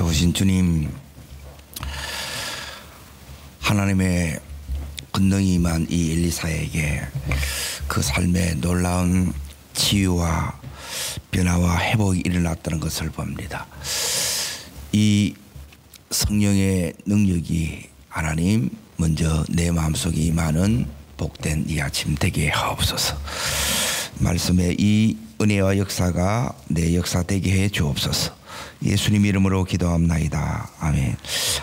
좋으신 주님, 하나님의 권능이 임한 이 엘리사에게 그 삶의 놀라운 치유와 변화와 회복이 일어났다는 것을 봅니다. 이 성령의 능력이 하나님 먼저 내 마음속에 임하는 복된 이 아침 되게 하옵소서. 말씀의 이 은혜와 역사가 내 역사 되게 해 주옵소서. 예수님 이름으로 기도합나이다. 아멘.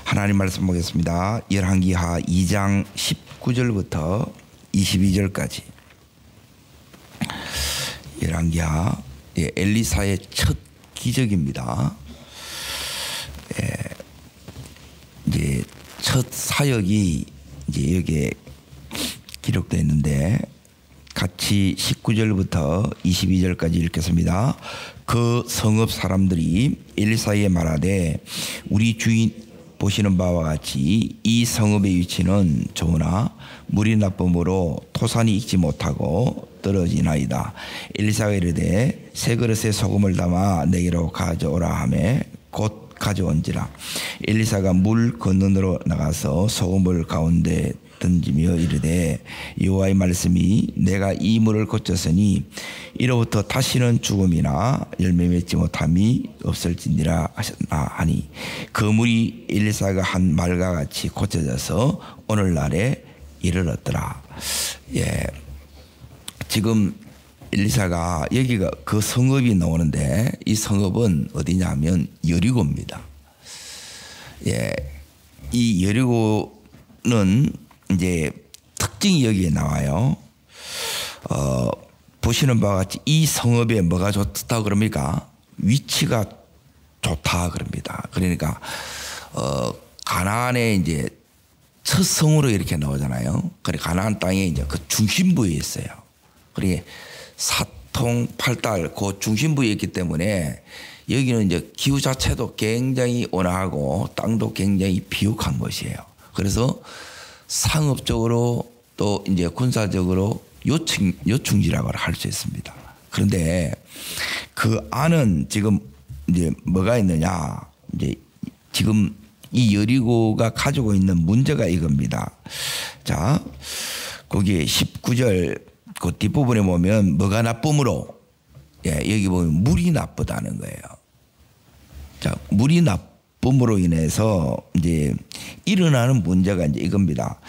하나님 말씀 보겠습니다. 열왕기하 2장 19절부터 22절까지. 열왕기하 엘리사의 첫 기적입니다. 이제 첫 사역이 이제 여기에 기록되어 있는데 같이 19절부터 22절까지 읽겠습니다. 그 성읍 사람들이 엘리사에게 말하되 우리 주인 보시는 바와 같이 이 성읍의 위치는 좋으나 물이 나쁨으로 토산이 익지 못하고 떨어지나이다. 엘리사가 이르되 세 그릇에 소금을 담아 내게로 가져오라 하매 곧 가져온지라. 엘리사가 물 건너로 나가서 소금을 가운데 던지며 이르되 여호와의 말씀이 내가 이 물을 고쳤으니 이로부터 다시는 죽음이나 열매 맺지 못함이 없을지니라 하니 그 물이 엘리사가 한 말과 같이 고쳐져서 오늘날에 이르렀더라. 지금 엘리사가 여기가 그 성읍이 나오는데 이 성읍은 어디냐면 여리고입니다. 이 여리고는 이제 특징이 여기에 나와요. 보시는 바와 같이 이 성읍에 뭐가 좋다 그럽니까? 위치가 좋다 그럽니다. 그러니까 가나안에 이제 첫 성으로 이렇게 나오잖아요. 그래 가나안 땅에 이제 그 중심부에 있어요. 그래 사통 팔달 그 중심부에 있기 때문에 여기는 이제 기후 자체도 굉장히 온화하고 땅도 굉장히 비옥한 곳이에요. 그래서 상업적으로 또 이제 군사적으로 요충지라고 할 수 있습니다. 그런데 그 안은 지금 이제 뭐가 있느냐? 이제 지금 이 여리고가 가지고 있는 문제가 이겁니다. 자, 거기 19절 그 뒷부분에 보면 뭐가 나쁨으로 여기 보면 물이 나쁘다는 거예요. 자, 물이 나쁨으로 인해서 이제 일어나는 문제가 이제 이겁니다.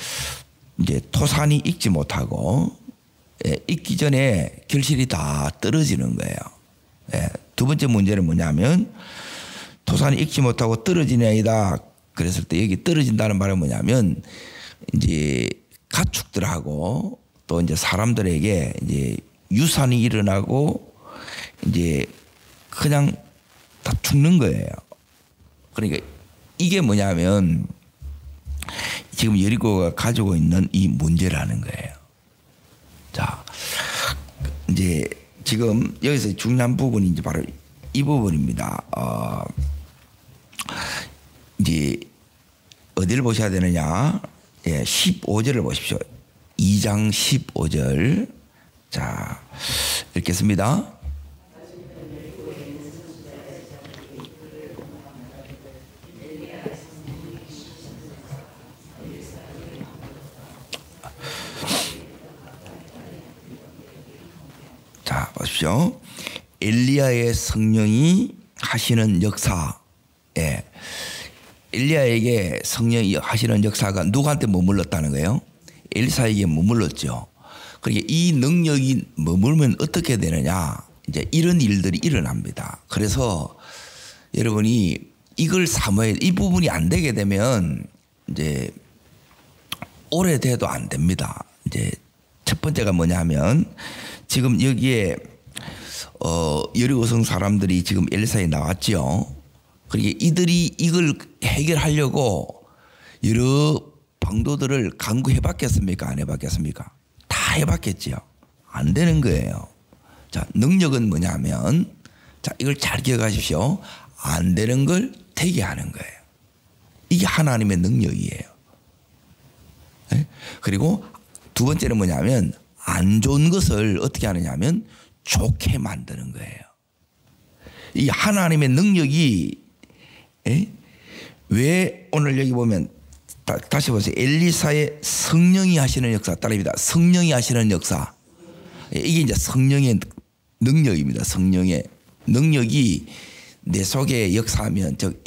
이제 토산이 익지 못하고 익기 전에 결실이 다 떨어지는 거예요. 두 번째 문제는 뭐냐면 토산이 익지 못하고 떨어지냐이다. 그랬을 때 여기 떨어진다는 말은 뭐냐면 이제 가축들하고 또 이제 사람들에게 이제 유산이 일어나고 이제 그냥 다 죽는 거예요. 그러니까 이게 뭐냐면 지금 여리고가 가지고 있는 이 문제라는 거예요. 자, 이제 지금 여기서 중요한 부분이 이제 바로 이 부분입니다. 이제 어디를 보셔야 되느냐? 15절을 보십시오. 2장 15절. 자, 읽겠습니다. 자, 보십시오. 엘리야의 성령이 하시는 역사. 엘리야에게 성령이 하시는 역사가 누구한테 머물렀다는 거예요? 엘리사에게 머물렀죠. 그러니까 이 능력이 머물면 어떻게 되느냐? 이제 이런 일들이 일어납니다. 그래서 여러분이 이걸 사모해야 이 부분이 안 되게 되면 이제 오래돼도 안 됩니다. 이제 첫 번째가 뭐냐면 지금 여기에 여리고성 사람들이 지금 엘리사에 나왔죠. 그러니까 이들이 이걸 해결하려고 여러 방도들을 강구해 봤겠습니까? 안 해봤겠습니까? 다 해봤겠지요. 안 되는 거예요. 자, 능력은 뭐냐면 자, 이걸 잘 기억하십시오. 안 되는 걸 되게 하는 거예요. 이게 하나님의 능력이에요. 네? 그리고 두 번째는 뭐냐면 안 좋은 것을 어떻게 하느냐면 좋게 만드는 거예요. 이 하나님의 능력이 왜 오늘 여기 보면 다시 보세요. 엘리사의 성령이 하시는 역사 따릅니다. 성령이 하시는 역사. 이게 이제 성령의 능력입니다. 성령의 능력이 내 속에 역사하면, 즉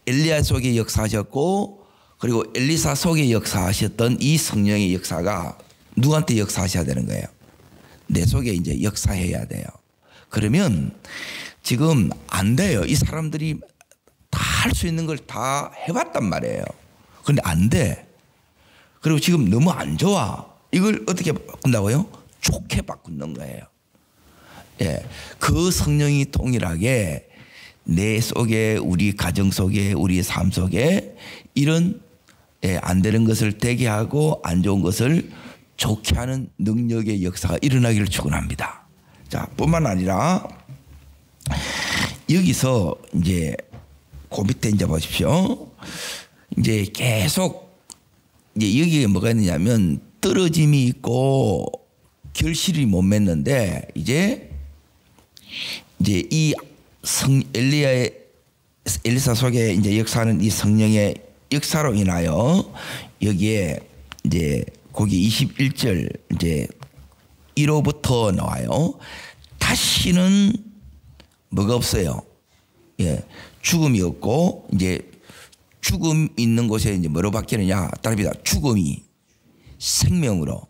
엘리야 속에 역사하셨고, 그리고 엘리사 속에 역사하셨던 이 성령의 역사가 누구한테 역사하셔야 되는 거예요? 내 속에 이제 역사해야 돼요. 그러면 지금 안 돼요. 이 사람들이 다 할 수 있는 걸 다 해봤단 말이에요. 그런데 안 돼. 그리고 지금 너무 안 좋아. 이걸 어떻게 바꾼다고요? 좋게 바꾸는 거예요. 예, 그 성령이 동일하게 내 속에, 우리 가정 속에, 우리의 삶 속에 이런 안 되는 것을 되게 하고 안 좋은 것을 좋게 하는 능력의 역사가 일어나기를 축원합니다. 자, 뿐만 아니라 여기서 이제 그 밑에 이제 보십시오. 이제 계속 이제 여기에 뭐가 있느냐면 떨어짐이 있고 결실이 못 맺는데, 이제 이 엘리사 속에 이제 역사하는 이 성령의 역사로 인하여 여기에 이제 거기 21절 이제 1호부터 나와요. 다시는 뭐가 없어요. 예, 죽음이 없고, 이제 죽음 있는 곳에 이제 뭐로 바뀌느냐? 따릅니다. 죽음이 생명으로.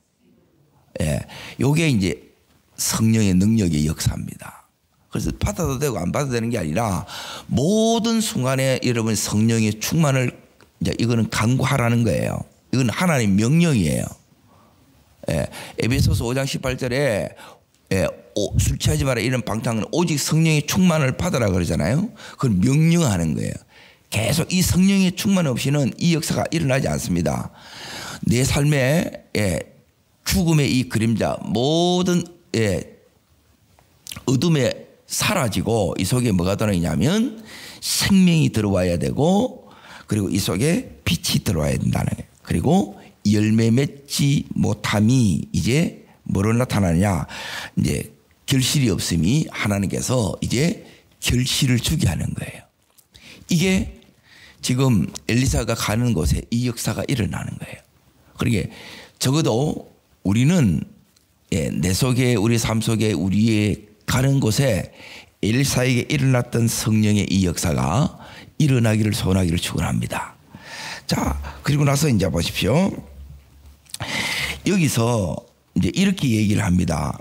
예, 요게 이제 성령의 능력의 역사입니다. 그래서 받아도 되고 안 받아도 되는 게 아니라 모든 순간에 여러분 성령의 충만을 이제 이거는 간구하라는 거예요. 이건 하나님 명령이에요. 예, 에베소서 5장 18절에 술 취하지 마라 이런 방탕은 오직 성령의 충만을 받으라 그러잖아요. 그걸 명령하는 거예요. 계속 이 성령의 충만 없이는 이 역사가 일어나지 않습니다. 내 삶에 죽음의 이 그림자, 모든 어둠에 사라지고 이 속에 뭐가 들어있냐면 생명이 들어와야 되고, 그리고 이 속에 빛이 들어와야 된다는 거예요. 그리고 열매 맺지 못함이 이제 뭐로 나타나느냐? 이제 결실이 없음이 하나님께서 이제 결실을 주게 하는 거예요. 이게 지금 엘리사가 가는 곳에 이 역사가 일어나는 거예요. 그러게 적어도 우리는 내 속에, 우리 삶 속에, 우리의 가는 곳에 엘리사에게 일어났던 성령의 이 역사가 일어나기를 소원하기를 축원합니다. 자, 그리고 나서 이제 보십시오. 여기서 이제 이렇게 얘기를 합니다.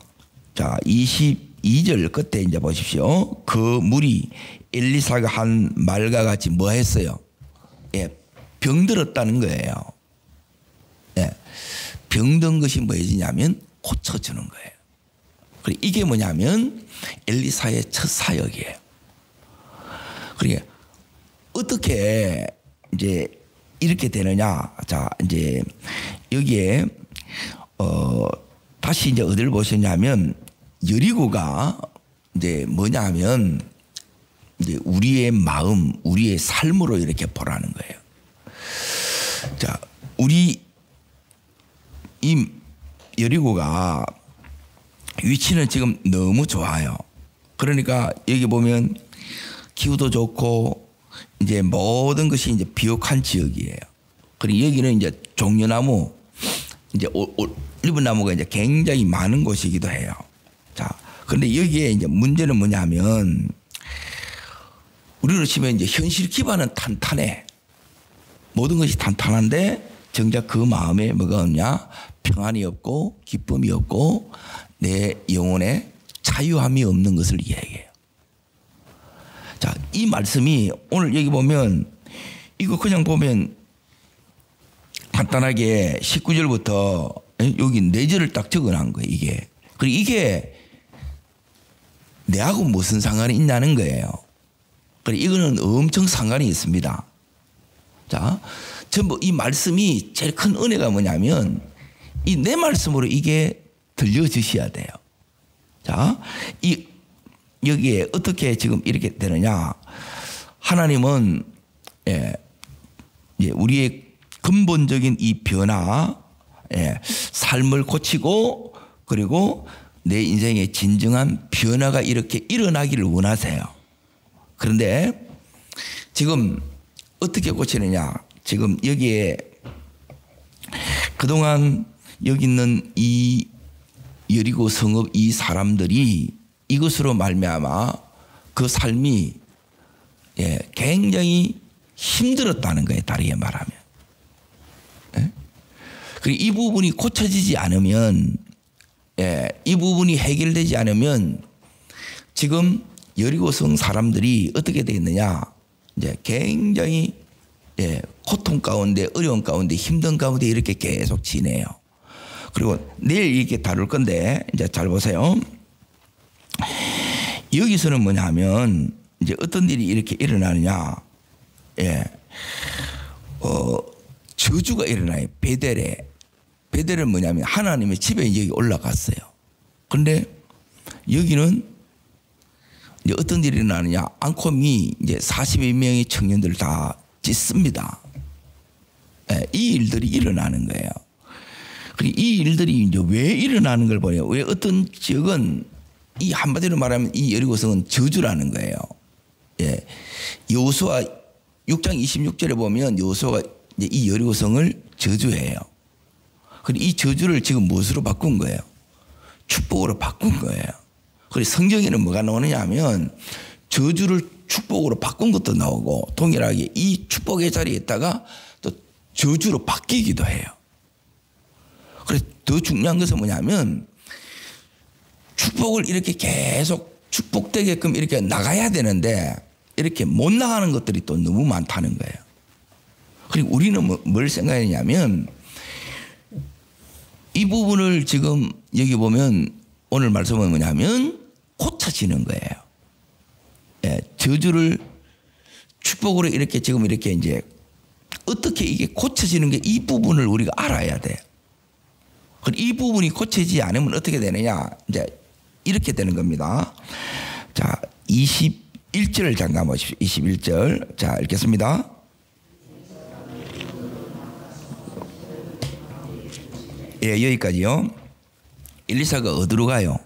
자, 22절 끝에 이제 보십시오. 그 물이 엘리사가 한 말과 같이 뭐 했어요? 병들었다는 거예요. 병든 것이 뭐해지냐면 고쳐주는 거예요. 그리고 이게 뭐냐면 엘리사의 첫 사역이에요. 그러니까 어떻게 이제 이렇게 되느냐? 자, 이제 여기에 다시 이제 어디를 보셨냐면 여리고가 이제 뭐냐면 이제 우리의 마음, 우리의 삶으로 이렇게 보라는 거예요. 자, 우리 이 여리고가 위치는 지금 너무 좋아요. 그러니까 여기 보면 기후도 좋고 이제 모든 것이 이제 비옥한 지역이에요. 그리고 여기는 이제 종려나무, 이제 올리브 나무가 이제 굉장히 많은 곳이기도 해요. 자, 그런데 여기에 이제 문제는 뭐냐면 우리로 치면 이제 현실 기반은 탄탄해. 모든 것이 탄탄한데 정작 그 마음에 뭐가 없냐? 평안이 없고 기쁨이 없고 내 영혼에 자유함이 없는 것을 이야기해요. 자, 이 말씀이 오늘 여기 보면 이거 그냥 보면 간단하게 19절부터 여기 4절을 딱 적어놓은 거예요. 이게. 그리고 이게 내하고 무슨 상관이 있냐는 거예요. 그리고 이거는 엄청 상관이 있습니다. 자, 전부 이 말씀이 제일 큰 은혜가 뭐냐면 이 내 말씀으로 이게 들려주셔야 돼요. 자, 여기에 어떻게 지금 이렇게 되느냐? 하나님은 우리의 근본적인 이 변화, 삶을 고치고 그리고 내 인생의 진정한 변화가 이렇게 일어나기를 원하세요. 그런데 지금 어떻게 고치느냐. 지금 여기에 그동안 여기 있는 이 여리고 성읍 이 사람들이 이것으로 말미암아 그 삶이 굉장히 힘들었다는 거예요. 다르게 말하면. 그리고 이 부분이 고쳐지지 않으면, 이 부분이 해결되지 않으면 지금 여리고성 사람들이 어떻게 되겠느냐. 이제 굉장히 고통 가운데, 어려운 가운데, 힘든 가운데 이렇게 계속 지내요. 그리고 내일 이렇게 다룰 건데 이제 잘 보세요. 여기서는 뭐냐 하면 이제 어떤 일이 이렇게 일어나느냐. 저주가 일어나요. 베델은 뭐냐면 하나님의 집에 여기 올라갔어요. 그런데 여기는 이제 어떤 일이 일어나느냐. 앙콤이 이제 40명의 청년들을 다 찢습니다. 이 일들이 일어나는 거예요. 그리고 이 일들이 이제 왜 일어나는 걸 보냐. 왜 어떤 지역은 이 한마디로 말하면 이 여리고성은 저주라는 거예요. 여호수아 6장 26절에 보면 여호수아가 이제 이 여리고성을 저주해요. 그리고 이 저주를 지금 무엇으로 바꾼 거예요? 축복으로 바꾼 거예요. 그리고 성경에는 뭐가 나오느냐 하면 저주를 축복으로 바꾼 것도 나오고 동일하게 이 축복의 자리에 있다가 또 저주로 바뀌기도 해요. 그래서 더 중요한 것은 뭐냐면 축복을 이렇게 계속 축복되게끔 이렇게 나가야 되는데 이렇게 못 나가는 것들이 또 너무 많다는 거예요. 그리고 우리는 뭘 생각했냐면 이 부분을 지금 여기 보면 오늘 말씀은 뭐냐면 고쳐지는 거예요. 저주를 축복으로 이렇게 지금 이렇게 이제 어떻게 이게 고쳐지는 게 이 부분을 우리가 알아야 돼요. 이 부분이 고쳐지지 않으면 어떻게 되느냐. 이제 이렇게 되는 겁니다. 자, 21절을 잠깐 보십시오. 21절. 자, 읽겠습니다. 여기까지요. 엘리사가 어디로 가요?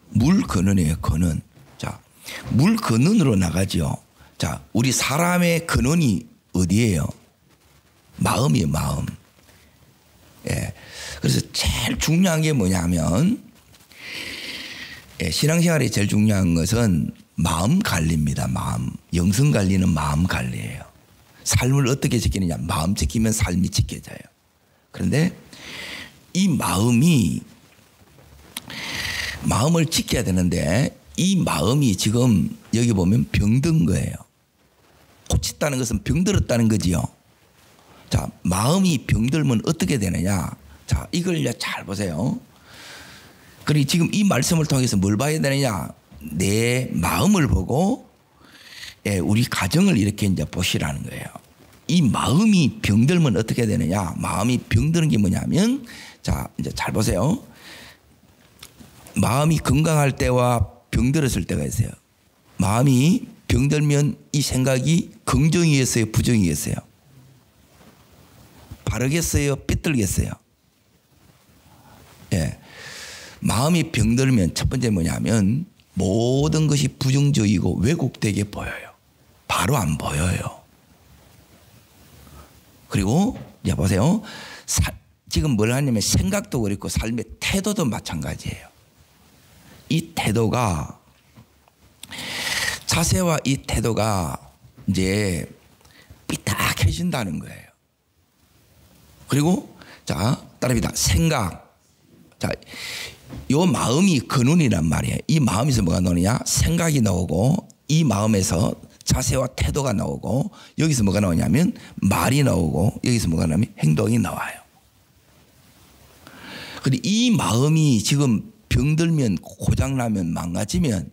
물 근원이에요. 근원. 자, 물 근원으로 나가죠. 자, 우리 사람의 근원이 어디예요? 마음이에요. 마음. 그래서 제일 중요한 게 뭐냐면 신앙생활에 제일 중요한 것은 마음 관리입니다. 마음. 영성 관리는 마음 관리예요. 삶을 어떻게 지키느냐. 마음 지키면 삶이 지켜져요. 그런데 이 마음을 지켜야 되는데 이 마음이 지금 여기 보면 병든 거예요. 고쳤다는 것은 병들었다는 거지요. 자, 마음이 병들면 어떻게 되느냐. 자, 이걸 잘 보세요. 그리고 지금 이 말씀을 통해서 뭘 봐야 되느냐. 내 마음을 보고 우리 가정을 이렇게 이제 보시라는 거예요. 이 마음이 병들면 어떻게 되느냐. 마음이 병드는 게 뭐냐면 자, 이제 잘 보세요. 마음이 건강할 때와 병들었을 때가 있어요. 마음이 병들면 이 생각이 긍정이겠어요? 부정이겠어요? 바르겠어요? 삐뚤겠어요? 마음이 병들면 첫 번째 뭐냐면 모든 것이 부정적이고 왜곡되게 보여요. 바로 안 보여요. 그리고 이제 보세요. 지금 뭘 하냐면 생각도 그렇고 삶의 태도도 마찬가지예요. 이 태도가 자세와 이 태도가 이제 삐딱해진다는 거예요. 그리고 자, 따라합니다. 생각. 자, 요 마음이 근원이란 말이에요. 이 마음에서 뭐가 나오느냐? 생각이 나오고 이 마음에서 자세와 태도가 나오고 여기서 뭐가 나오냐면 말이 나오고 여기서 뭐가 나오냐면 행동이 나와요. 그런데 이 마음이 지금 병들면 고장나면 망가지면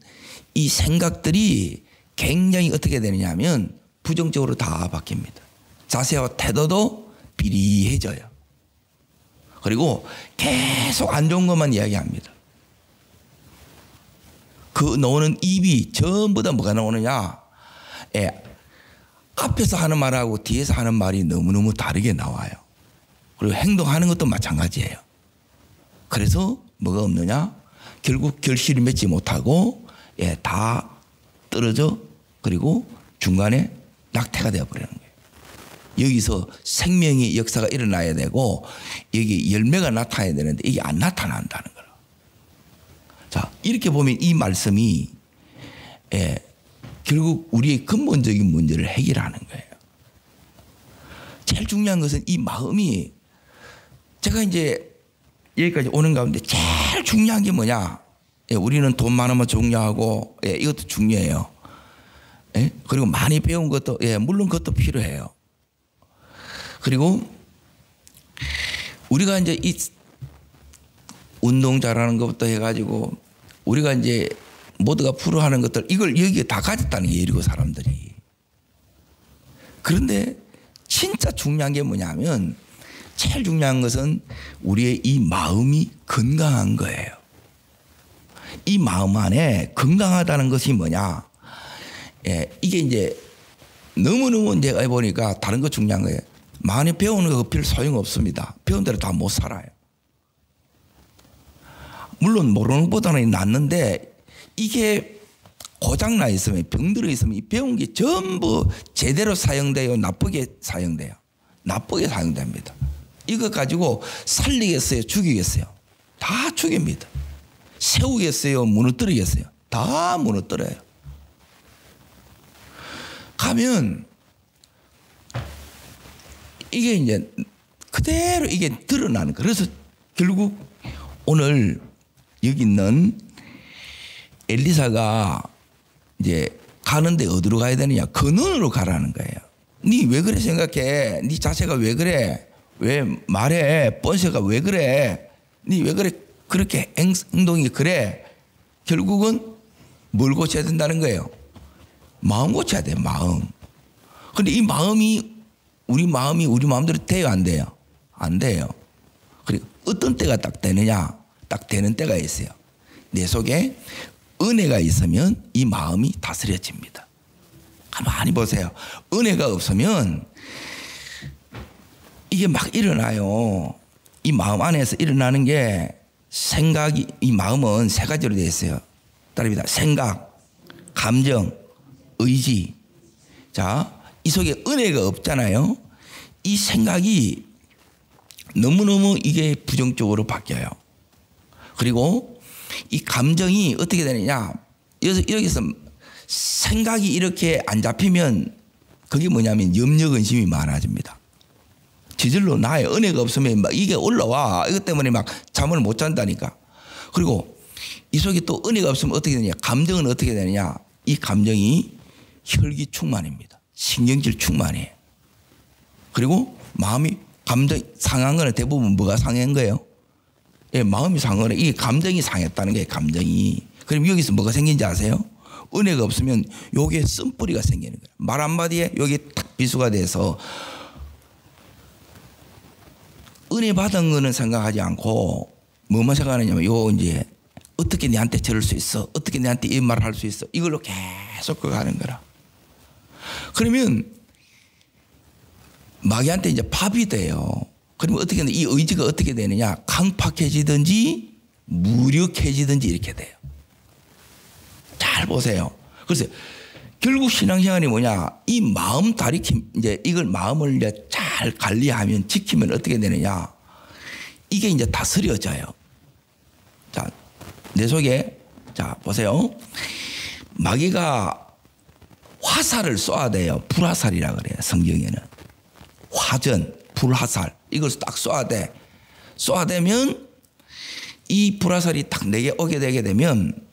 이 생각들이 굉장히 어떻게 되느냐 하면 부정적으로 다 바뀝니다. 자세와 태도도 비리해져요. 그리고 계속 안 좋은 것만 이야기합니다. 그 나오는 입이 전부 다 뭐가 나오느냐. 앞에서 하는 말하고 뒤에서 하는 말이 너무너무 다르게 나와요. 그리고 행동하는 것도 마찬가지예요. 그래서 뭐가 없느냐. 결국 결실을 맺지 못하고 다 떨어져 그리고 중간에 낙태가 되어버리는 거예요. 여기서 생명의 역사가 일어나야 되고 여기 열매가 나타나야 되는데 이게 안 나타난다는 거예요. 자, 이렇게 보면 이 말씀이 결국 우리의 근본적인 문제를 해결하는 거예요. 제일 중요한 것은 이 마음이, 제가 이제 여기까지 오는 가운데 제일 중요한 게 뭐냐? 우리는 돈 많으면 중요하고 이것도 중요해요. 그리고 많이 배운 것도 물론 그것도 필요해요. 그리고 우리가 이제 이 운동 잘하는 것부터 해가지고 우리가 이제 모두가 프로하는 것들 이걸 여기에 다 가졌다는 게 예리고 사람들이. 그런데 진짜 중요한 게 뭐냐면 제일 중요한 것은 우리의 이 마음이 건강한 거예요. 이 마음 안에 건강하다는 것이 뭐냐? 이게 이제 너무너무 내가 해보니까 다른 거 중요한 거예요. 많이 배우는 거 별 소용없습니다. 배운 대로 다 못 살아요. 물론 모르는 것보다는 낫는데 이게 고장나 있으면, 병들어 있으면 이 배운 게 전부 제대로 사용돼요? 나쁘게 사용돼요? 나쁘게 사용됩니다. 이거 가지고 살리겠어요? 죽이겠어요? 다 죽입니다. 세우겠어요? 무너뜨리겠어요? 다 무너뜨려요. 가면 이게 이제 그대로 이게 드러나는 거예요. 그래서 결국 오늘 여기 있는 엘리사가 이제 가는데 어디로 가야 되느냐? 근원으로 가라는 거예요. 니 왜 그래 생각해? 니 자세가 왜 그래? 왜 말해? 본세가 왜 그래? 니 왜 그래? 그렇게 행동이 그래? 결국은 뭘 고쳐야 된다는 거예요? 마음 고쳐야 돼요. 마음. 근데 이 마음이 우리 마음대로 돼요? 안 돼요? 안 돼요. 그리고 어떤 때가 딱 되느냐? 딱 되는 때가 있어요. 내 속에 은혜가 있으면 이 마음이 다스려집니다. 가만히 보세요. 은혜가 없으면 이게 막 일어나요. 이 마음 안에서 일어나는 게 생각이, 이 마음은 세 가지로 되어 있어요. 따릅니다. 생각, 감정, 의지. 자, 이 속에 은혜가 없잖아요. 이 생각이 너무너무 이게 부정적으로 바뀌어요. 그리고 이 감정이 어떻게 되느냐? 여기서 생각이 이렇게 안 잡히면 그게 뭐냐면 염려 근심이 많아집니다. 저절로 나의 은혜가 없으면 막 이게 올라와. 이것 때문에 막 잠을 못 잔다니까. 그리고 이 속에 또 은혜가 없으면 어떻게 되느냐? 감정은 어떻게 되느냐? 이 감정이 혈기 충만입니다. 신경질 충만이에요. 그리고 마음이 감정 상한 거는 대부분 뭐가 상한 거예요? 마음이 상한 거는 이게 감정이 상했다는 거예요. 감정이. 그럼 여기서 뭐가 생긴지 아세요? 은혜가 없으면 여기에 쓴뿌리가 생기는 거예요. 말 한마디에 여기 딱 비수가 돼서 은혜 받은 거는 생각하지 않고 뭐만 생각하느냐면 요 이제 어떻게 내한테 저럴 수 있어? 어떻게 내한테 이 말을 할 수 있어? 이걸로 계속 가는 거라. 그러면 마귀한테 이제 밥이 돼요. 그러면 어떻게 이 의지가 어떻게 되느냐? 강팍해지든지 무력해지든지 이렇게 돼요. 잘 보세요. 그래서 결국 신앙생활이 뭐냐? 이 마음 다리킴, 이제 이걸 마음을 이제 잘 관리하면, 지키면 어떻게 되느냐? 이게 이제 다스려져요. 자, 내 속에, 자, 보세요. 마귀가 화살을 쏘아야 돼요. 불화살이라 그래요. 성경에는. 화전, 불화살. 이걸 딱 쏘아야 돼. 쏘아대면 이 불화살이 딱 내게 오게 되게 되면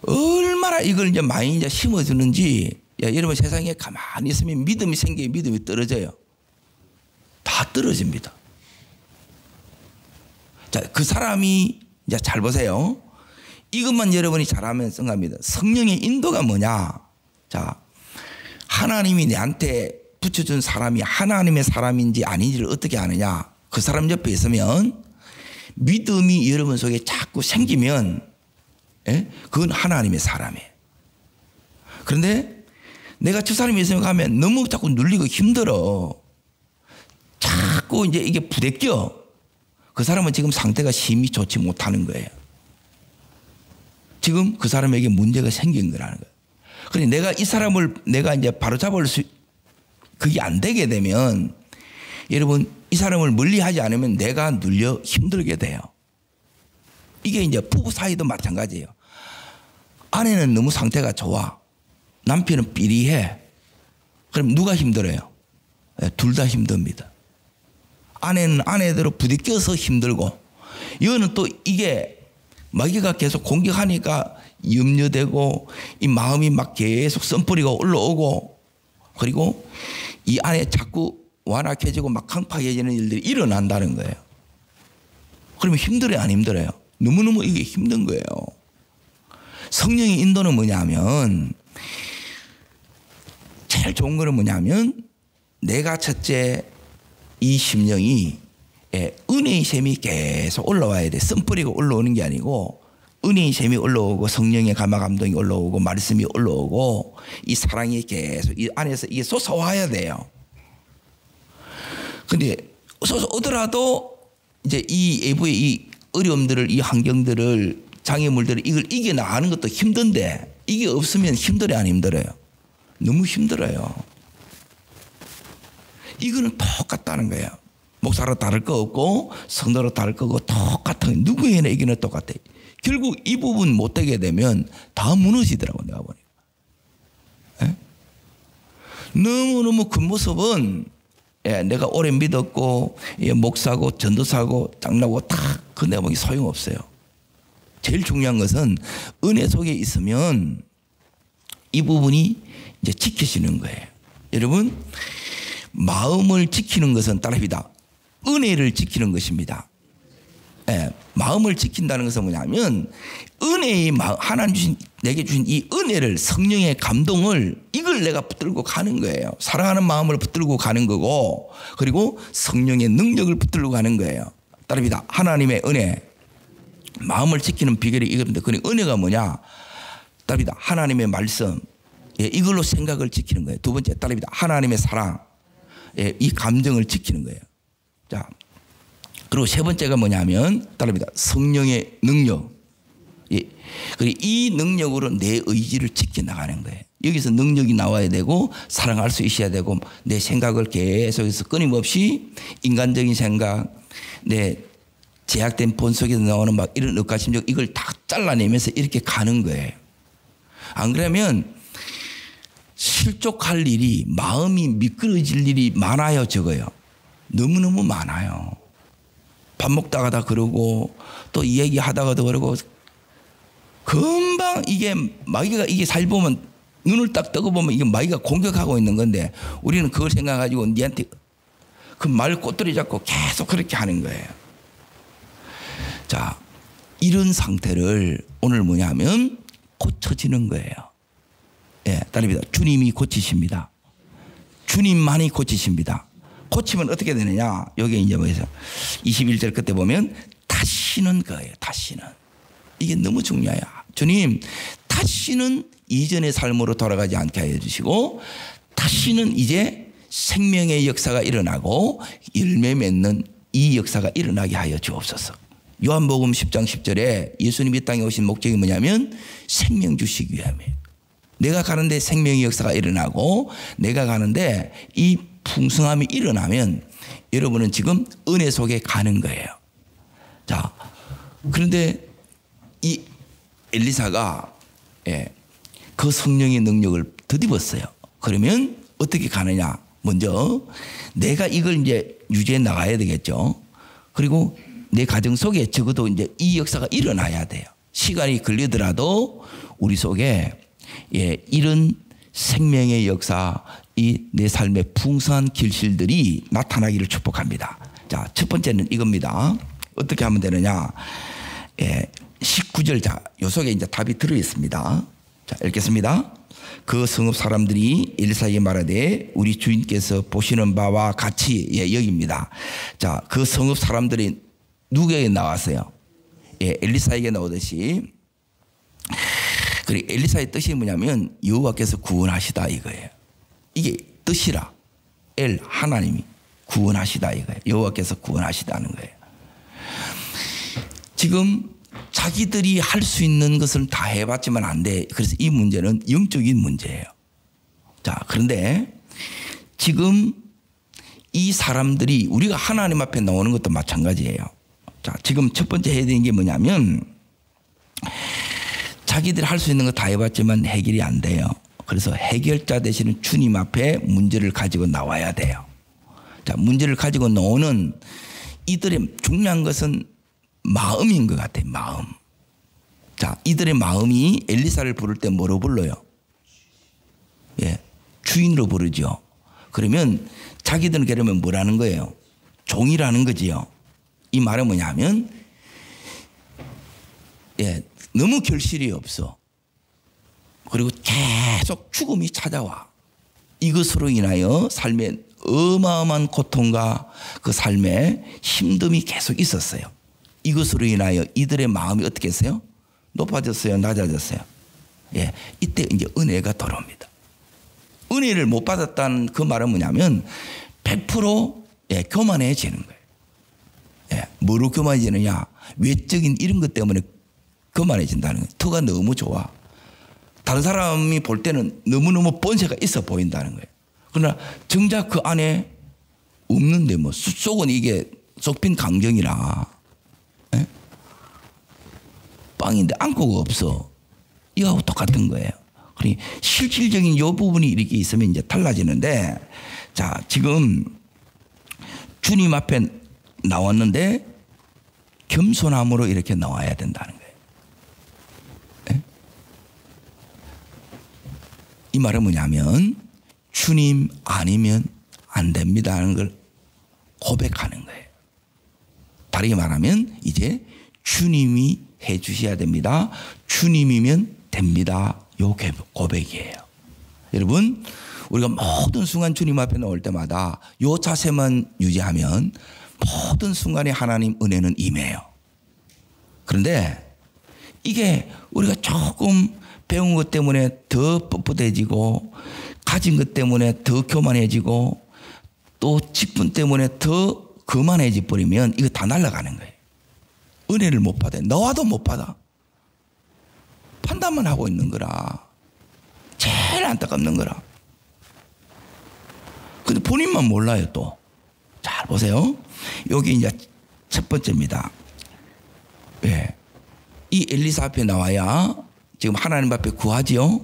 얼마나 이걸 이제 많이 이제 심어주는지. 야, 여러분 세상에 가만히 있으면 믿음이 생기면 믿음이 떨어져요. 다 떨어집니다. 자, 그 사람이 이제 잘 보세요. 이것만 여러분이 잘하면 성갑니다. 성령의 인도가 뭐냐? 자, 하나님이 내한테 붙여준 사람이 하나님의 사람인지 아닌지를 어떻게 아느냐? 그 사람 옆에 있으면 믿음이 여러분 속에 자꾸 생기면 그건 하나님의 사람이에요. 그런데 내가 저 사람이 있으면 가면 너무 자꾸 눌리고 힘들어. 자꾸 이제 이게 부대껴. 그 사람은 지금 상태가 심히 좋지 못하는 거예요. 지금 그 사람에게 문제가 생긴 거라는 거예요. 그런데 내가 이 사람을 내가 이제 바로 잡을 수 그게 안 되게 되면 여러분 이 사람을 멀리하지 않으면 내가 눌려 힘들게 돼요. 이게 이제 부부 사이도 마찬가지예요. 아내는 너무 상태가 좋아. 남편은 삐리해. 그럼 누가 힘들어요? 둘 다 힘듭니다. 아내는 아내대로 부딪혀서 힘들고, 이거는 또 이게 마귀가 계속 공격하니까 염려되고, 이 마음이 막 계속 썬뿌리가 올라오고, 그리고 이 안에 자꾸 완악해지고 막 강팍해지는 일들이 일어난다는 거예요. 그러면 힘들어요, 안 힘들어요? 너무너무 이게 힘든 거예요. 성령의 인도는 뭐냐면, 제일 좋은 거는 뭐냐면, 내가 첫째 이 심령이 은혜의 셈이 계속 올라와야 돼. 씀뿌리고 올라오는 게 아니고, 은혜의 셈이 올라오고, 성령의 감화 감동이 올라오고, 말씀이 올라오고, 이 사랑이 계속 이 안에서 이게 솟아와야 돼요. 근데 솟아오더라도 이제 이 외부의 이 어려움들을, 이 환경들을, 장애물들을 이걸 이겨나가는 것도 힘든데, 이게 없으면 힘들어요, 안 힘들어요? 너무 힘들어요. 이거는 똑같다는 거예요. 목사로 다를 거 없고 성도로 다를 거고 똑같은, 누구에나 이기는 똑같아요. 결국 이 부분 못 되게 되면 다 무너지더라고, 내가 보니까. 에? 너무너무 그 모습은 내가 오래 믿었고 목사고 전도사고 장로고 다 그 내가 보기 소용없어요. 제일 중요한 것은 은혜 속에 있으면 이 부분이 이제 지켜지는 거예요. 여러분, 마음을 지키는 것은 따라합니다. 은혜를 지키는 것입니다. 마음을 지킨다는 것은 뭐냐면, 은혜의 마음, 하나님 주신, 내게 주신 이 은혜를, 성령의 감동을, 이걸 내가 붙들고 가는 거예요. 사랑하는 마음을 붙들고 가는 거고, 그리고 성령의 능력을 붙들고 가는 거예요. 따라합니다. 하나님의 은혜, 마음을 지키는 비결이 이겁니다. 그 은혜가 뭐냐? 따라합니다. 하나님의 말씀, 이걸로 생각을 지키는 거예요. 두 번째, 따라합니다. 하나님의 사랑, 이 감정을 지키는 거예요. 자, 그리고 세 번째가 뭐냐면, 따라합니다. 성령의 능력. 그리고 이 능력으로 내 의지를 지켜나가는 거예요. 여기서 능력이 나와야 되고, 사랑할 수 있어야 되고, 내 생각을 계속해서 끊임없이 인간적인 생각, 내 제약된 본 속에서 나오는 막 이런 의가심적, 이걸 다 잘라내면서 이렇게 가는 거예요. 안 그러면 실족할 일이, 마음이 미끄러질 일이 많아요, 적어요? 너무너무 많아요. 밥 먹다가다 그러고, 또 얘기하다가도 그러고, 금방 이게 마귀가, 이게 살 보면 눈을 딱 뜨고 보면 이게 마귀가 공격하고 있는 건데, 우리는 그걸 생각가지고 니한테 그 말 꼬투리 잡고 계속 그렇게 하는 거예요. 자, 이런 상태를 오늘 뭐냐면 고쳐지는 거예요. 따릅니다. 주님이 고치십니다. 주님만이 고치십니다. 고치면 어떻게 되느냐? 여기 이제 뭐해서 21절 끝에 보면 다시는 거예요. 다시는. 이게 너무 중요해요. 주님, 다시는 이전의 삶으로 돌아가지 않게 하여 주시고, 다시는 이제 생명의 역사가 일어나고 열매 맺는 이 역사가 일어나게 하여 주옵소서. 요한복음 10장 10절에 예수님이 땅에 오신 목적이 뭐냐면 생명 주시기 위함이에요. 내가 가는데 생명의 역사가 일어나고, 내가 가는데 이 풍성함이 일어나면 여러분은 지금 은혜 속에 가는 거예요. 자, 그런데 이 엘리사가 그 성령의 능력을 덧입었어요. 그러면 어떻게 가느냐? 먼저 내가 이걸 이제 유지해 나가야 되겠죠. 그리고 내 가정 속에 적어도 이제 이 역사가 일어나야 돼요. 시간이 걸리더라도 우리 속에 이런 생명의 역사, 이 내 삶의 풍성한 결실들이 나타나기를 축복합니다. 자, 첫 번째는 이겁니다. 어떻게 하면 되느냐? 19절, 자, 요 속에 이제 답이 들어 있습니다. 자, 읽겠습니다. 그 성읍 사람들이 엘리사에게 말하되 우리 주인께서 보시는 바와 같이, 여기입니다. 자, 그 성읍 사람들이 누구에게 나왔어요? 엘리사에게 나오듯이. 그리고 엘리사의 뜻이 뭐냐면 여호와께서 구원하시다 이거예요. 이게 뜻이라. 하나님이 구원하시다 이거예요. 여호와께서 구원하시다는 거예요. 지금 자기들이 할 수 있는 것을 다 해봤지만 안 돼. 그래서 이 문제는 영적인 문제예요. 자, 그런데 지금 이 사람들이 우리가 하나님 앞에 나오는 것도 마찬가지예요. 자, 지금 첫 번째 해야 되는 게 뭐냐면 자기들이 할 수 있는 거 다 해봤지만 해결이 안 돼요. 그래서 해결자 되시는 주님 앞에 문제를 가지고 나와야 돼요. 자, 문제를 가지고 나오는 이들의 중요한 것은 마음인 것 같아요. 마음. 자, 이들의 마음이 엘리사를 부를 때 뭐로 불러요? 예, 주인으로 부르죠. 그러면 자기들은 그러면 뭐라는 거예요? 종이라는 거지요. 이 말은 뭐냐면 예, 너무 결실이 없어. 그리고 계속 죽음이 찾아와. 이것으로 인하여 삶에 어마어마한 고통과 그 삶에 힘듦이 계속 있었어요. 이것으로 인하여 이들의 마음이 어떻게 했어요? 높아졌어요? 낮아졌어요? 예, 이때 이제 은혜가 돌아옵니다. 은혜를 못 받았다는 그 말은 뭐냐면 100% 예, 교만해지는 거예요. 예, 뭐로 교만해지느냐? 외적인 이런 것 때문에 교만해진다는 거예요. 터가 너무 좋아. 다른 사람이 볼 때는 너무너무 본세가 있어 보인다는 거예요. 그러나 정작 그 안에 없는데 뭐 속은 이게 쏙빈 강정이라 예? 빵인데 안고가 없어. 이거하고 똑같은 거예요. 그러니 실질적인 이 부분이 이렇게 있으면 이제 달라지는데, 자, 지금 주님 앞에 나왔는데 겸손함으로 이렇게 나와야 된다는 거예요. 네? 이 말은 뭐냐면 주님 아니면 안 됩니다 하는 걸 고백하는 거예요. 다르게 말하면 이제 주님이 해 주셔야 됩니다. 주님이면 됩니다. 요 고백이에요. 여러분, 우리가 모든 순간 주님 앞에 나올 때마다 요 자세만 유지하면 모든 순간에 하나님 은혜는 임해요. 그런데 이게 우리가 조금 배운 것 때문에 더 뻣뻣해지고 가진 것 때문에 더 교만해지고 또 직분 때문에 더 거만해져 버리면 이거 다 날아가는 거예요. 은혜를 못 받아요. 너와도 못 받아. 판단만 하고 있는 거라. 제일 안타깝는 거라. 근데 본인만 몰라요 또. 잘 보세요. 여기 이제 첫 번째입니다. 예. 이 엘리사 앞에 나와야 지금 하나님 앞에 구하지요.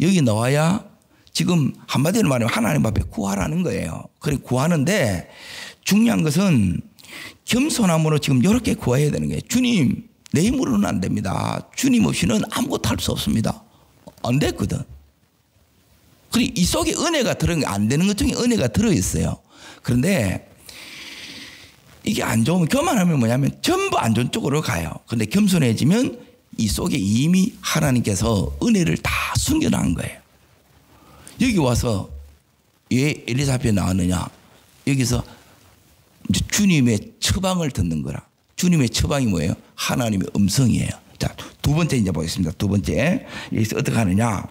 여기 나와야 지금 한마디로 말하면 하나님 앞에 구하라는 거예요. 그래 구하는데 중요한 것은 겸손함으로 지금 이렇게 구해야 되는 거예요. 주님, 내 힘으로는 안 됩니다. 주님 없이는 아무것도 할 수 없습니다. 안 됐거든. 그리고 이 속에 은혜가 들어간 게 안 되는 것 중에 은혜가 들어있어요. 그런데 이게 안 좋으면 교만하면 뭐냐면 전부 안 좋은 쪽으로 가요. 그런데 겸손해지면 이 속에 이미 하나님께서 은혜를 다 숨겨놓은 거예요. 여기 와서 왜 엘리사 앞에 나왔느냐? 여기서 이제 주님의 처방을 듣는 거라. 주님의 처방이 뭐예요? 하나님의 음성이에요. 자, 두 번째 이제 보겠습니다. 두 번째. 여기서 어떻게 하느냐?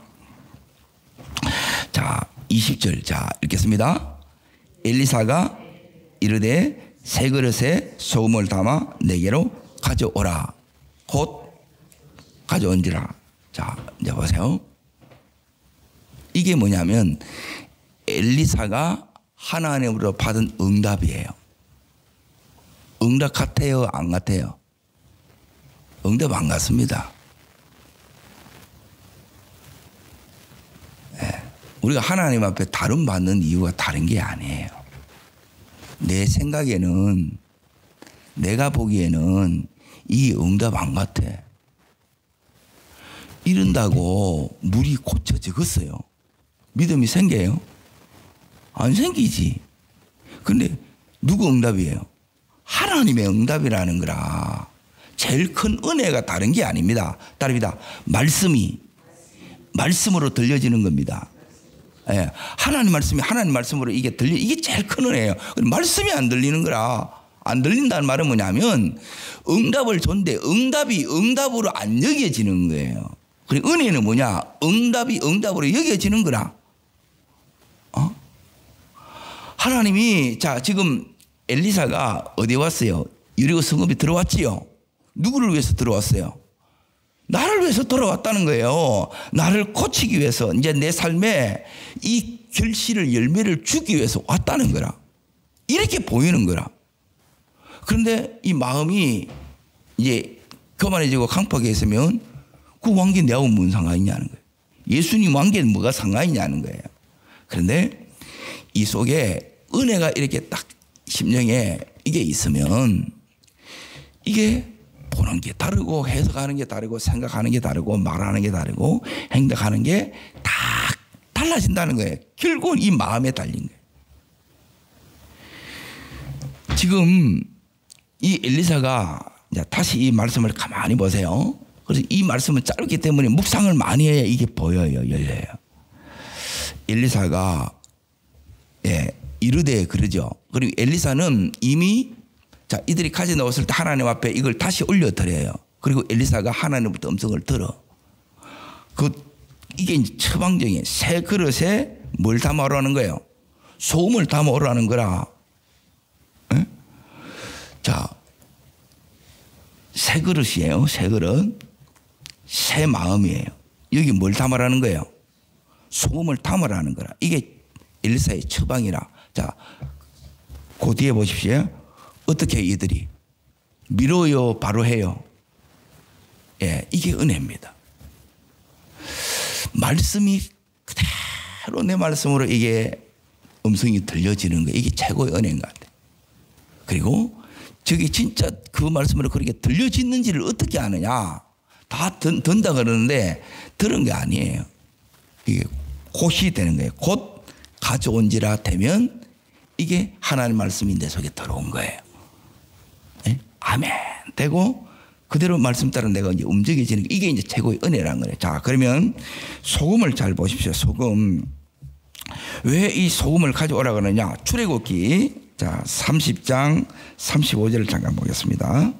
자, 20절. 자, 읽겠습니다. 엘리사가 이르되 세 그릇에 소금을 담아 내게로 가져오라. 곧 가져온지라. 자, 이제 보세요. 이게 뭐냐면 엘리사가 하나님으로 받은 응답이에요. 응답 같아요? 안 같아요? 응답 안 같습니다. 네. 우리가 하나님 앞에 다름 받는 이유가 다른 게 아니에요. 내 생각에는, 내가 보기에는 이 응답 안 같아. 이런다고 물이 고쳐지겠어요? 믿음이 생겨요? 안 생기지. 근데 누구 응답이에요? 하나님의 응답이라는 거라. 제일 큰 은혜가 다른 게 아닙니다. 다릅니다. 말씀으로 들려지는 겁니다. 예, 하나님 말씀이 하나님 말씀으로 이게 이게 제일 큰 은혜예요. 말씀이 안 들리는 거라. 안 들린다는 말은 뭐냐면 응답을 줬는데 응답이 응답으로 안 여겨지는 거예요. 그리고 은혜는 뭐냐? 응답이 응답으로 여겨지는 거라. 하나님이 자 지금 엘리사가 어디 왔어요? 여리고 성읍에 들어왔지요. 누구를 위해서 들어왔어요? 나를 위해서 돌아왔다는 거예요. 나를 고치기 위해서, 이제 내 삶에 이 결실을, 열매를 주기 위해서 왔다는 거라. 이렇게 보이는 거라. 그런데 이 마음이 이제 교만해지고 강팍해 있으면 그 관계 내하고 무슨 상관이 있냐는 거예요. 예수님 관계는 뭐가 상관이 있냐는 거예요. 그런데 이 속에 은혜가 이렇게 딱 심령에 이게 있으면 이게 보는 게 다르고 해석하는 게 다르고 생각하는 게 다르고 말하는 게 다르고 행동하는 게 다 달라진다는 거예요. 결국은 이 마음에 달린 거예요. 지금 이 엘리사가, 다시 이 말씀을 가만히 보세요. 그래서 이 말씀은 짧기 때문에 묵상을 많이 해야 이게 보여요, 열려요. 엘리사가 이르되 그러죠. 그리고 엘리사는 이미 이들이 가져 나왔을 때 하나님 앞에 이걸 다시 올려드려요. 그리고 엘리사가 하나님부터 음성을 들어. 이게 이제 처방적인 새 그릇에 뭘 담아오라는 거예요? 소금을 담아오라는 거라. 에? 자, 새 그릇이에요. 새 그릇. 새 마음이에요. 여기 뭘 담으라는 거예요? 소금을 담으라는 거라. 이게 엘리사의 처방이라. 자, 그 뒤에 보십시오. 어떻게 이들이 미뤄요, 바로 해요. 이게 은혜입니다. 말씀이 그대로 내 말씀으로 이게 음성이 들려지는 거예요. 이게 최고의 은혜인 것 같아요. 그리고 저게 진짜 그 말씀으로 그렇게 들려지는지를 어떻게 아느냐? 다 든다 그러는데 들은 게 아니에요. 이게 곧이 되는 거예요. 곧 가져온지라 되면 이게 하나님 말씀이 내 속에 들어온 거예요. 아멘. 되고 그대로 말씀 따라 내가 이제 움직여지는 게 이게 이제 최고의 은혜라는 거예요. 자, 그러면 소금을 잘 보십시오. 소금. 왜 이 소금을 가져오라 그러냐? 출애굽기 30장 35절을 잠깐 보겠습니다.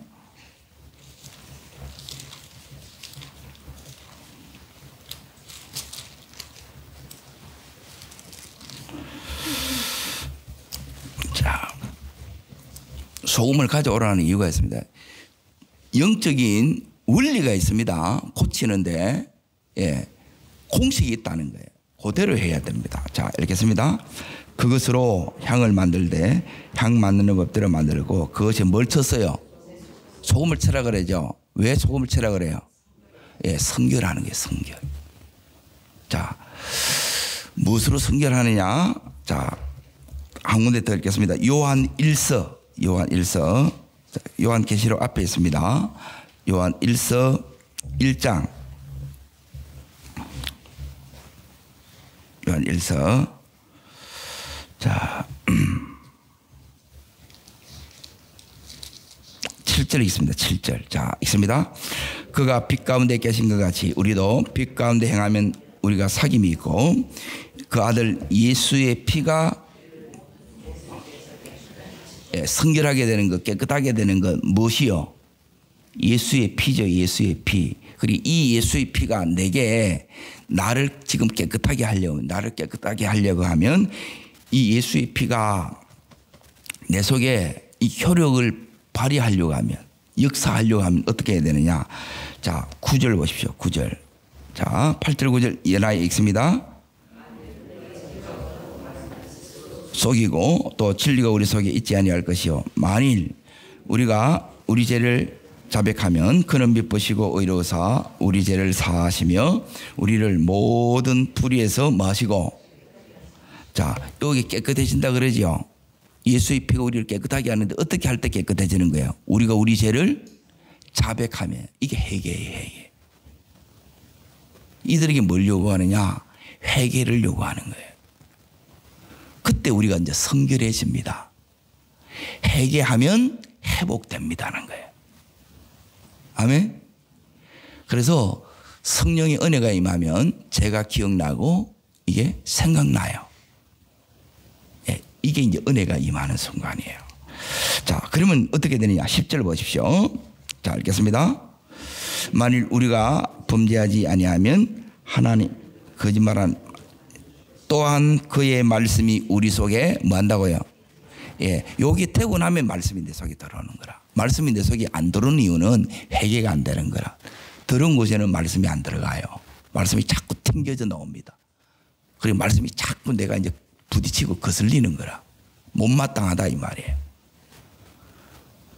자, 소금을 가져오라는 이유가 있습니다. 영적인 원리가 있습니다. 고치는데 공식이 있다는 거예요. 그대로 해야 됩니다. 자, 읽겠습니다. 그것으로 향을 만들되 향 만드는 법대로 만들고 그것이 뭘 쳤어요? 소금을 쳐라 그러죠. 왜 소금을 쳐라 그래요? 성결하는 게 성결. 자, 무엇으로 성결하느냐? 자, 한 군데 더 읽겠습니다. 요한 1서 요한계시록 앞에 있습니다. 요한 1서 1장. 요한 1서. 자, 7절 있습니다. 7절. 자, 있습니다. 그가 빛 가운데 계신 것 같이 우리도 빛 가운데 행하면 우리가 사귐이 있고 그 아들 예수의 피가 성결하게 되는 것, 깨끗하게 되는 것 무엇이요? 예수의 피죠. 예수의 피. 그리고 이 예수의 피가 내게 나를 지금 깨끗하게 하려고 하면 이 예수의 피가 내 속에 이 효력을 발휘하려고 하면, 역사하려고 하면 어떻게 해야 되느냐? 자, 9절 보십시오. 9절. 자, 8절 9절 연하에 읽습니다. 속이고 또 진리가 우리 속에 있지 아니할 것이요 만일 우리가 우리 죄를 자백하면 그는 미쁘시고 의로우사 우리 죄를 사하시며 우리를 모든 불의에서 마시고. 자, 여기 깨끗해진다 그러죠. 예수의 피가 우리를 깨끗하게 하는데 어떻게 할 때 깨끗해지는 거예요? 우리가 우리 죄를 자백하면. 이게 회개예요. 회개. 이들에게 뭘 요구하느냐? 회개를 요구하는 거예요. 그때 우리가 이제 성결해집니다. 회개하면 회복됩니다는 거예요. 아멘. 그래서 성령의 은혜가 임하면 제가 기억나고 이게 생각나요. 이게 이제 은혜가 임하는 순간이에요. 자, 그러면 어떻게 되느냐? 10절 보십시오. 자, 읽겠습니다. 만일 우리가 범죄하지 아니하면 하나님 거짓말한 또한 그의 말씀이 우리 속에 뭐 한다고요? 여기 되고 나면 말씀이 내 속에 들어오는 거라. 말씀이 내 속에 안 들어오는 이유는 회개가 안 되는 거라. 더러운 곳에는 말씀이 안 들어가요. 말씀이 자꾸 튕겨져 나옵니다. 그리고 말씀이 자꾸 내가 이제 부딪히고 거슬리는 거라. 못마땅하다 이 말이에요.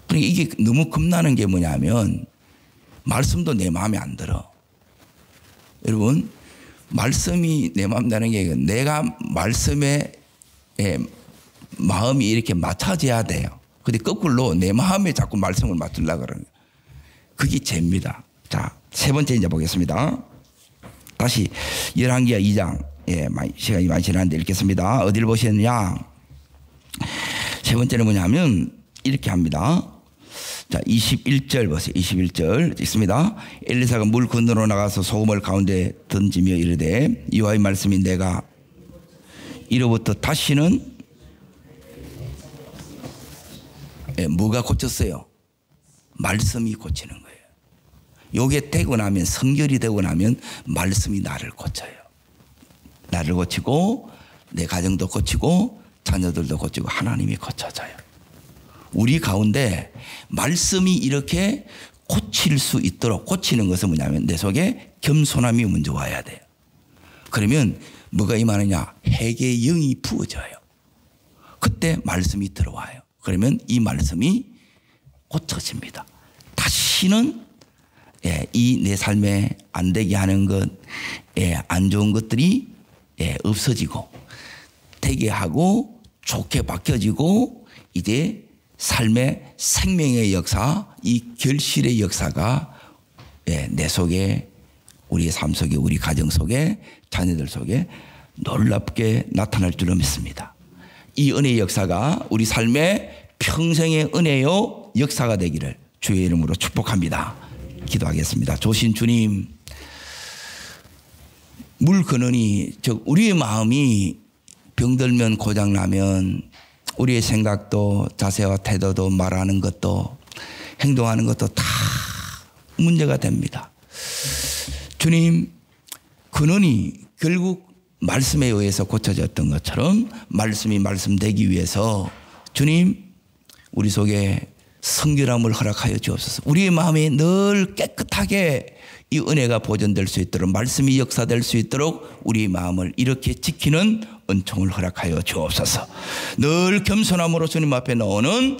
그러니까 이게 너무 겁나는 게 뭐냐면 말씀도 내 마음에 안 들어. 여러분 말씀이 내 마음에 드는 게 내가 말씀에 마음이 이렇게 맞춰져야 돼요. 근데 거꾸로 내 마음에 자꾸 말씀을 맞추려고 그러는 거예요. 그게 죄입니다. 자, 세 번째 이제 보겠습니다. 다시 열왕기하 2장. 시간이 많이 지났는데 읽겠습니다. 어디를 보시느냐? 세 번째는 뭐냐면 이렇게 합니다. 자, 21절 보세요. 21절 읽습니다. 엘리사가 물 건너로 나가서 소금을 가운데 던지며 이르되 여호와의 말씀이 내가 이로부터 다시는 뭐가 고쳤어요? 말씀이 고치는 거예요. 요게 되고 나면 성결이 되고 나면 말씀이 나를 고쳐요. 나를 고치고 내 가정도 고치고 자녀들도 고치고 하나님이 고쳐져요. 우리 가운데 말씀이 이렇게 고칠 수 있도록 고치는 것은 뭐냐면 내 속에 겸손함이 먼저 와야 돼요. 그러면 뭐가 임하느냐? 회개의 영이 부어져요. 그때 말씀이 들어와요. 그러면 이 말씀이 고쳐집니다. 다시는 이 내 삶에 안 되게 하는 것, 안 좋은 것들이 없어지고 되게 하고 좋게 바뀌어지고 이제 삶의 생명의 역사, 이 결실의 역사가 내 속에 우리의 삶 속에 우리 가정 속에 자녀들 속에 놀랍게 나타날 줄로 믿습니다. 이 은혜의 역사가 우리 삶의 평생의 은혜요 역사가 되기를 주의 이름으로 축복합니다. 기도하겠습니다. 조신 주님, 물 근원이 즉 우리의 마음이 병들면 고장나면 우리의 생각도 자세와 태도도 말하는 것도 행동하는 것도 다 문제가 됩니다. 주님, 근원이 결국 말씀에 의해서 고쳐졌던 것처럼 말씀이 말씀되기 위해서 주님 우리 속에 성결함을 허락하여 주옵소서. 우리의 마음이 늘 깨끗하게 이 은혜가 보존될 수 있도록 말씀이 역사될 수 있도록 우리의 마음을 이렇게 지키는 은총을 허락하여 주옵소서. 늘 겸손함으로 주님 앞에 나오는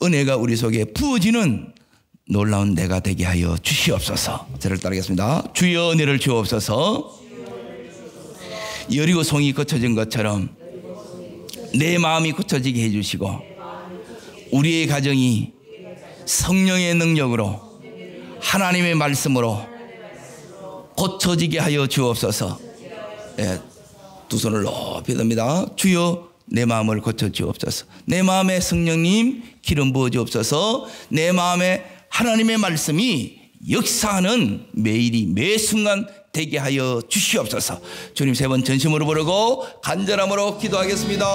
은혜가 우리 속에 부어지는 놀라운 내가 되게 하여 주시옵소서. 저를 따르겠습니다. 주여 은혜를 주옵소서. 여리고 성이 고쳐진 것처럼 내 마음이 고쳐지게 해주시고 우리의 가정이 성령의 능력으로 하나님의 말씀으로 고쳐지게 하여 주옵소서. 두 손을 높이 듭니다. 주여 내 마음을 고쳐 주옵소서. 내 마음에 성령님 기름 부어 주옵소서. 내 마음에 하나님의 말씀이 역사하는 매일이 매 순간 되게 하여 주시옵소서. 주님 세 번 전심으로 부르고 간절함으로 기도하겠습니다.